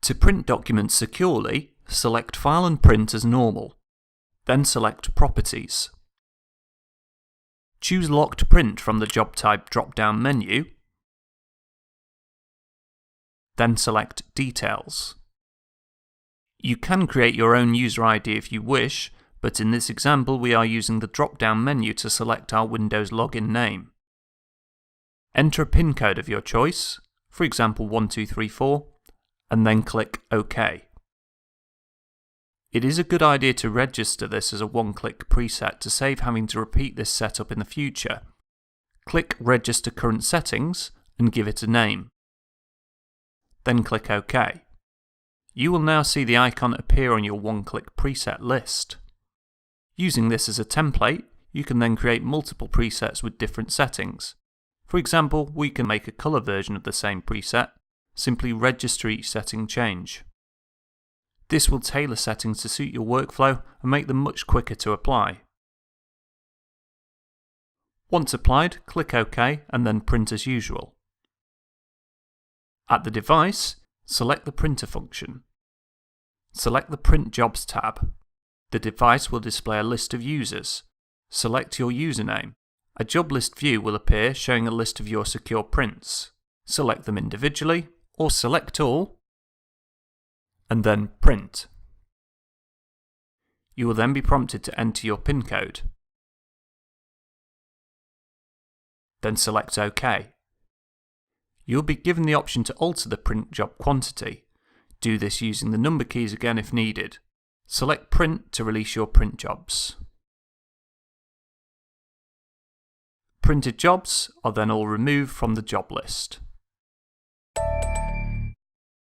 To print documents securely, select File and Print as normal. Then select Properties. Choose Locked Print from the Job Type drop-down menu. Then select Details. You can create your own user ID if you wish, but in this example we are using the drop-down menu to select our Windows login name. Enter a PIN code of your choice, for example 1234, and then click OK. It is a good idea to register this as a one-click preset to save having to repeat this setup in the future. Click Register Current Settings and give it a name. Then click OK. You will now see the icon appear on your one-click preset list. Using this as a template, you can then create multiple presets with different settings. For example, we can make a colour version of the same preset. Simply register each setting change. This will tailor settings to suit your workflow and make them much quicker to apply. Once applied, click OK and then print as usual. At the device, select the printer function. Select the Print Jobs tab. The device will display a list of users. Select your username. A job list view will appear showing a list of your secure prints. Select them individually or select all and then Print. You will then be prompted to enter your PIN code. Then select OK. You will be given the option to alter the print job quantity. Do this using the number keys again if needed. Select Print to release your print jobs. Printed jobs are then all removed from the job list.